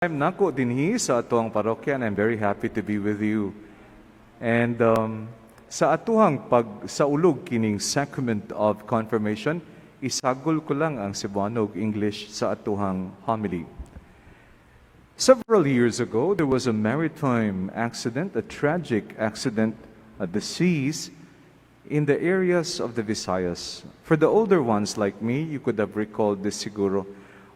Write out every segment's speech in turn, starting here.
I'm nako dinhi sa atuang parokya and I'm very happy to be with you. And sa atuhang pagsaulog kining sacrament of confirmation, isagol ko lang ang Cebuano ug English sa atuhang homily. Several years ago, there was a maritime accident, a tragic accident at the seas in the areas of the Visayas. For the older ones like me, you could have recalled this siguro.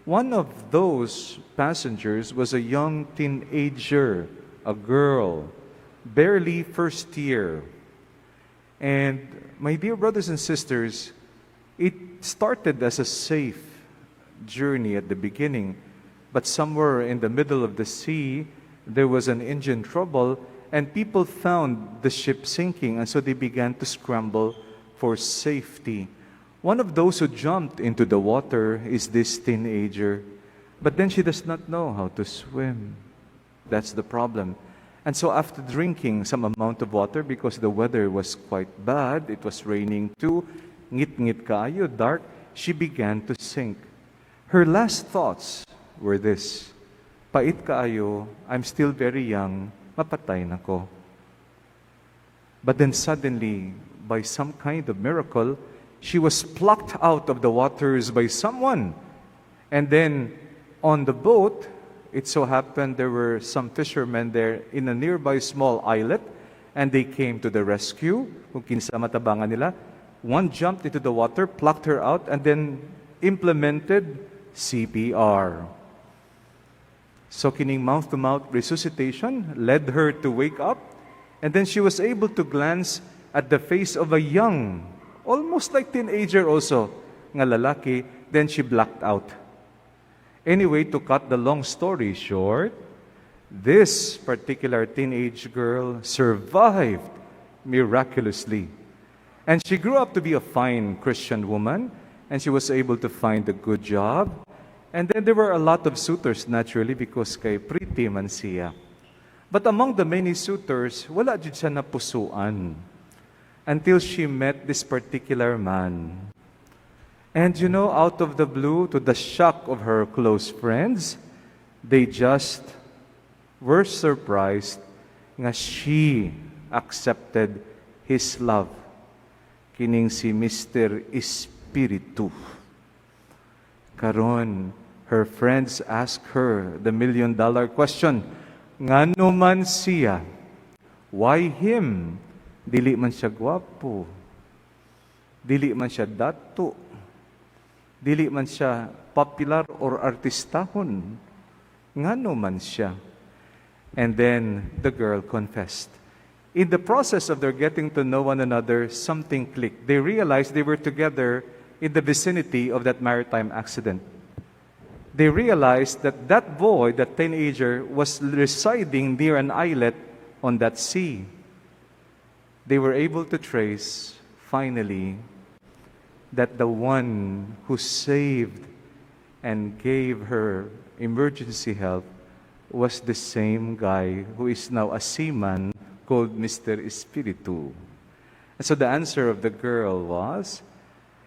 One of those passengers was a young teenager, a girl, barely first year. And my dear brothers and sisters, it started as a safe journey at the beginning, but somewhere in the middle of the sea, there was an engine trouble, and people found the ship sinking, and so they began to scramble for safety. One of those who jumped into the water is this teenager, but then she does not know how to swim. That's the problem. And so after drinking some amount of water, because the weather was quite bad, it was raining too, ngit-ngit kaayo, dark, she began to sink. Her last thoughts were this: pait kaayo, I'm still very young, mapatay na ko. But then suddenly, by some kind of miracle, she was plucked out of the waters by someone. And then on the boat, it so happened there were some fishermen there in a nearby small islet, and they came to the rescue. Kung kinsa matabangan nila, one jumped into the water, plucked her out, and then implemented CPR. So kining mouth-to-mouth resuscitation led her to wake up, and then she was able to glance at the face of a young, almost like teenager also, nga lalaki, then she blacked out. Anyway, to cut the long story short, this particular teenage girl survived miraculously. And she grew up to be a fine Christian woman, and she was able to find a good job. And then there were a lot of suitors, naturally, because kay pretty man siya. But among the many suitors, wala jud siya napusuan until she met this particular man. And you know, out of the blue, to the shock of her close friends, they just were surprised nga she accepted his love. Kining si Mr. Espiritu. Karon, her friends asked her the million-dollar question, ngano man siya? Why him? Dili man siya gwapo. Dili man siya dato. Dili man siya popular or artistahon. Ngano man siya? And then the girl confessed. In the process of their getting to know one another, something clicked. They realized they were together in the vicinity of that maritime accident. They realized that that boy, that teenager, was residing near an islet on that sea. They were able to trace, finally, that the one who saved and gave her emergency help was the same guy who is now a seaman called Mr. Espiritu. And so the answer of the girl was,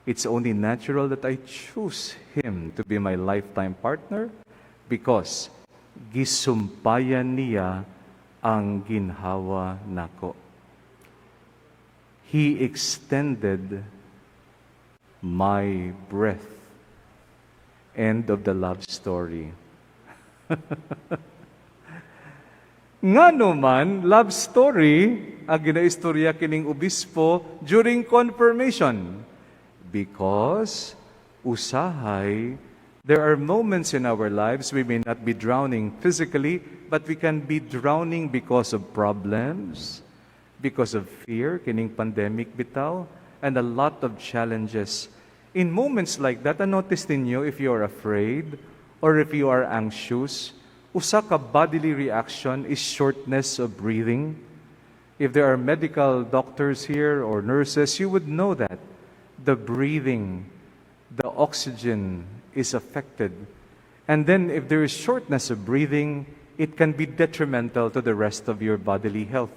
it's only natural that I choose him to be my lifetime partner because gisumpayan niya ang ginhawa nako. He extended my breath. End of the love story. Ngano man, love story, ang ginaistorya kining Obispo during confirmation. Because, usahay, there are moments in our lives we may not be drowning physically, but we can be drowning because of problems, because of fear, kining pandemic bitaw, and a lot of challenges. In moments like that, notice ninyo if you are afraid or if you are anxious, usa ka bodily reaction is shortness of breathing. If there are medical doctors here or nurses, you would know that. The breathing, the oxygen is affected. And then if there is shortness of breathing, it can be detrimental to the rest of your bodily health.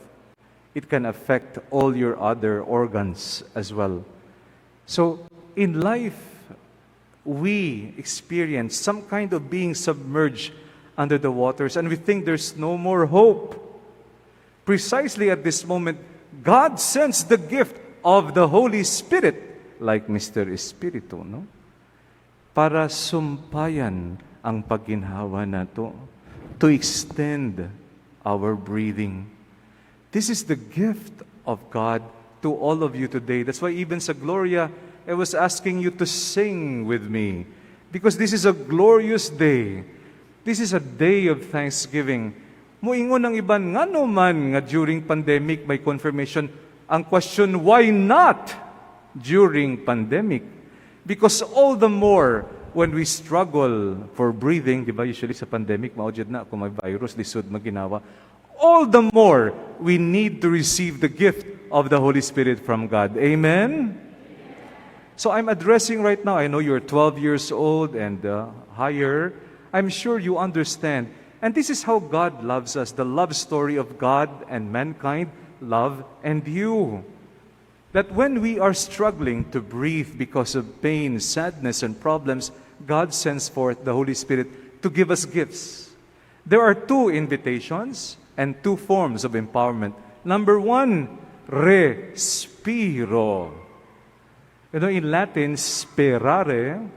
It can affect all your other organs as well. So, in life, we experience some kind of being submerged under the waters, and we think there's no more hope. Precisely at this moment, God sends the gift of the Holy Spirit, like Mr. Espiritu, no? Para sumpayan ang pagginhawa nato, to extend our breathing. This is the gift of God to all of you today. That's why even sa Gloria, I was asking you to sing with me, because this is a glorious day. This is a day of thanksgiving. Muingon ang iban, nga man nga during pandemic may confirmation. Ang question, why not during pandemic? Because all the more when we struggle for breathing, di ba usually sa pandemic, maujud na kung may virus, lisod maginawa, all the more we need to receive the gift of the Holy Spirit from God. Amen? So I'm addressing right now, I know you're 12 years old and higher. I'm sure you understand. And this is how God loves us, the love story of God and mankind, love and you. That when we are struggling to breathe because of pain, sadness, and problems, God sends forth the Holy Spirit to give us gifts. There are two invitations and two forms of empowerment. Number one, respiro. You know, in Latin, sperare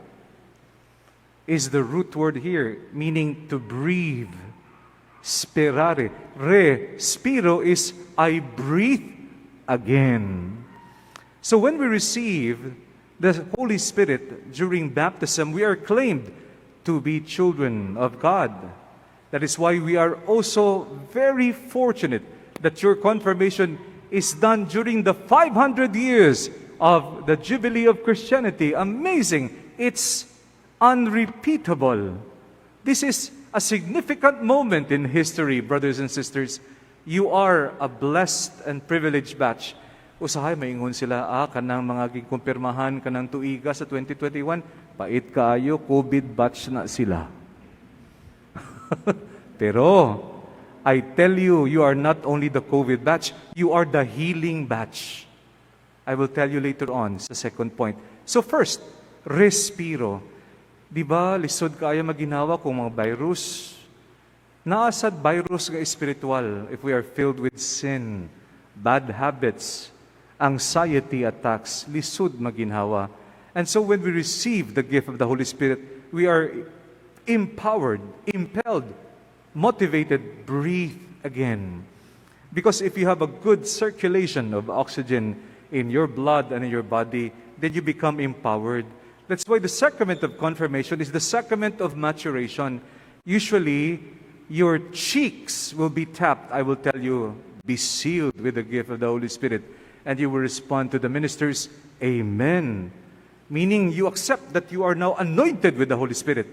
is the root word here, meaning to breathe. Sperare. Respiro is I breathe again. So when we receive the Holy Spirit during baptism, we are claimed to be children of God. That is why we are also very fortunate that your confirmation is done during the 500 years of the Jubilee of Christianity. Amazing. It's unrepeatable. This is a significant moment in history, brothers and sisters. You are a blessed and privileged batch. Usahay, maingon sila, kanang mga gikumpirmahan, kanang tuiga sa 2021, pait kaayo, COVID batch na sila. Pero, I tell you, you are not only the COVID batch, you are the healing batch. I will tell you later on sa second point. So first, respiro. Di ba, lisod kaya maginawa kung mga virus? Naasad virus nga espiritual if we are filled with sin, bad habits, anxiety attacks, lisod maginhawa. And so when we receive the gift of the Holy Spirit, we are empowered, impelled, motivated, breathe again. Because if you have a good circulation of oxygen in your blood and in your body, then you become empowered. That's why the sacrament of confirmation is the sacrament of maturation. Usually, your cheeks will be tapped. I will tell you, be sealed with the gift of the Holy Spirit. And you will respond to the ministers, Amen. Meaning you accept that you are now anointed with the Holy Spirit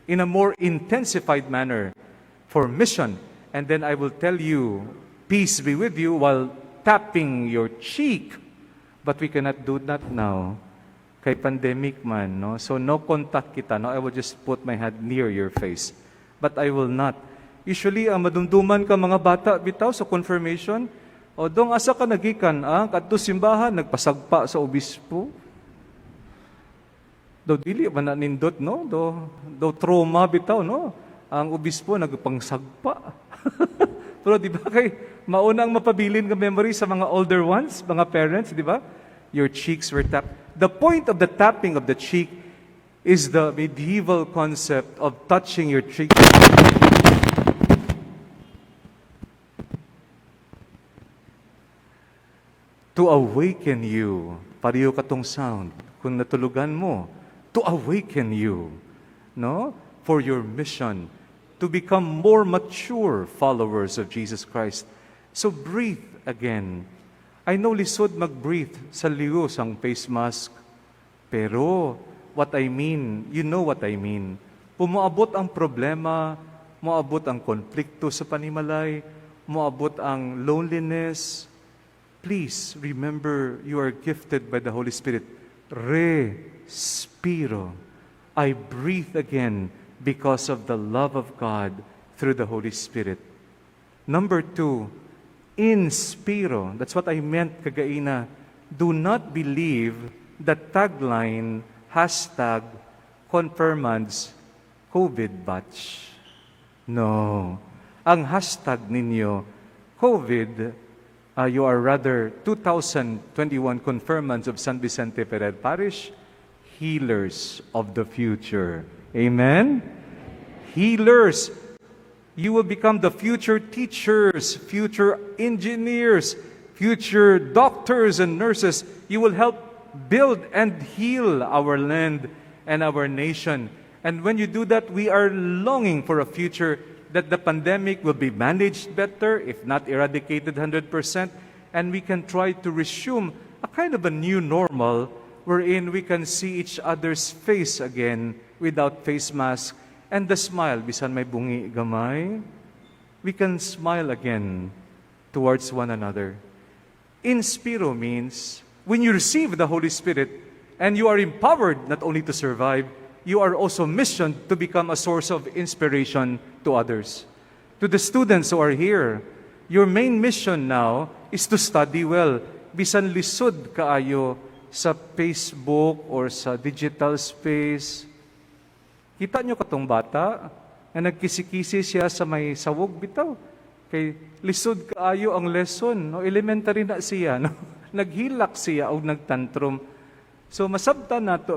in a more intensified manner for mission. And then I will tell you, peace be with you, while tapping your cheek. But we cannot do that now. Kay pandemic man, no? So no contact kita, no? I will just put my hand near your face. But I will not. Usually, ang madumduman ka mga bata, bitaw, sa confirmation, o dong asa ka nagikan, kadto simbahan, nagpasagpa sa Obispo. Do dili man na nindot, no? Do trauma bitaw, no? Ang Obispo nagpangsagpa. Pero di ba kay maunang mapabilin ka memory sa mga older ones, mga parents, di ba? Your cheeks were tapped. The point of the tapping of the cheek is the medieval concept of touching your cheek to awaken you. Pariyo katong sound. Kung natulugan mo, to awaken you, no? For your mission, to become more mature followers of Jesus Christ. So breathe again. I know lisod mag-breathe sa liyo sang face mask. Pero what I mean, you know what I mean. Pumaabot ang problema, moabot ang konflikto sa panimalay, moabot ang loneliness. Please remember you are gifted by the Holy Spirit. Respiro. I breathe again because of the love of God through the Holy Spirit. Number two, inspiro. That's what I meant kagaina. Do not believe the tagline, #confirmands COVID batch. No. Ang hashtag ninyo, COVID, you are rather 2021 confirmants of San Vicente Ferrer Parish, healers of the future. Amen? Healers. You will become the future teachers, future engineers, future doctors and nurses. You will help build and heal our land and our nation. And when you do that, we are longing for a future that the pandemic will be managed better, if not eradicated 100%, and we can try to resume a kind of a new normal wherein we can see each other's face again without face mask and the smile, bisan may bungi gamay, we can smile again towards one another. Inspiro means when you receive the Holy Spirit and you are empowered not only to survive, you are also missioned to become a source of inspiration to others. To the students who are here, your main mission now is to study well. Bisan lisod kaayo sa Facebook or sa digital space. Kita nyo katong bata na nagkisi-kisi siya sa may sawog bitaw. Kay lisod kaayo ang lesson. No? Elementary na siya. No? Naghilak siya o nagtantrum. So masabta na to.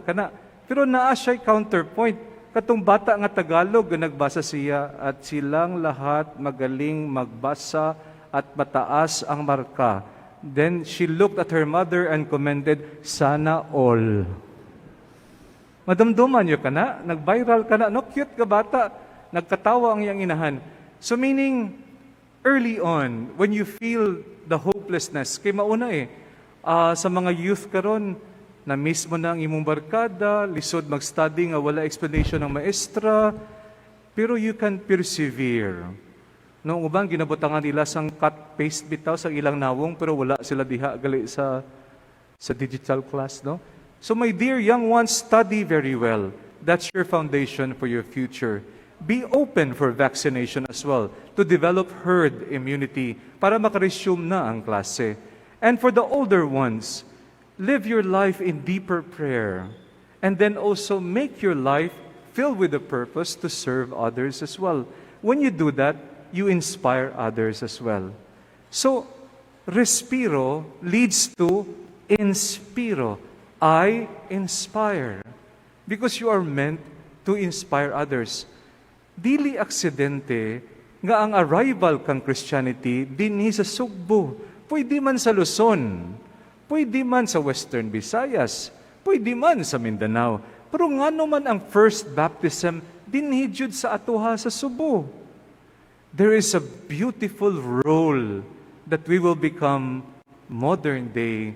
Pero naa siya'y counterpoint. Katong bata nga Tagalog, nagbasa siya at silang lahat magaling magbasa at mataas ang marka. Then she looked at her mother and commended, sana all. Madamduman nyo ka na, nag-viral ka na, no, cute ka bata, nagkatawa ang iyang inahan. So meaning, early on, when you feel the hopelessness, kay mauna sa mga youth karon na mismo na ang imong barkada, lisod mag-study nga wala explanation ng maestra, pero you can persevere. No, ubang ginabutangan nila sang cut-paste bitaw sa ilang nawong, pero wala sila diha gali sa digital class, no? So my dear young ones, study very well. That's your foundation for your future. Be open for vaccination as well to develop herd immunity para makaresume na ang klase. And for the older ones, live your life in deeper prayer and then also make your life filled with a purpose to serve others as well. When you do that, you inspire others as well. So, respiro leads to inspiro. I inspire. Because you are meant to inspire others. Dili aksidente nga ang arrival kang Christianity dinhi sa Sugbo. Pwede man sa Luzon. Pwede man sa Western Visayas. Pwede man sa Mindanao. Pero ngano man ang first baptism dinhi jud sa atuha sa Subo. There is a beautiful role that we will become modern-day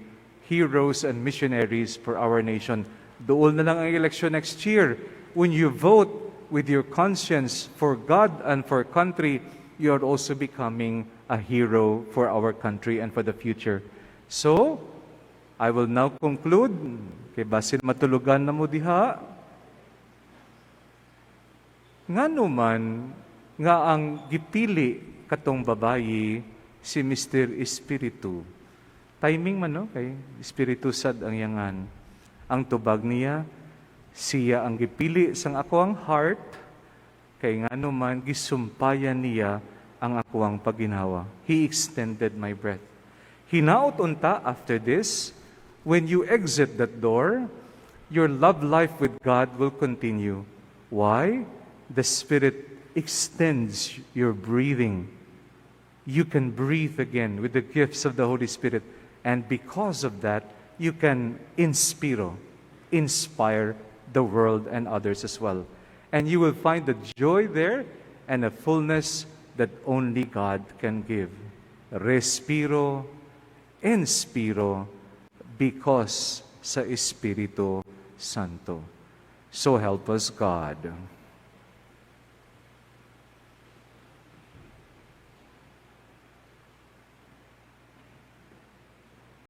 heroes and missionaries for our nation. Doon na lang ang election next year. When you vote with your conscience for God and for country, you are also becoming a hero for our country and for the future. So, I will now conclude. Kay basin matulugan na mo diha. Ngano man nga ang gipili katong babayi si Mr. Espiritu. Timing man, no? Kay Espiritu sad ang yangan. Ang tubag niya, siya ang gipili sang ako ang heart, kay ngano man gisumpayan niya ang ako ang paginawa. He extended my breath. Hinaot unta after this, when you exit that door, your love life with God will continue. Why? The Spirit extends your breathing. You can breathe again with the gifts of the Holy Spirit. And because of that, you can inspire the world and others as well. And you will find the joy there and a fullness that only God can give. Respiro, inspiro, because sa Espiritu Santo. So help us God.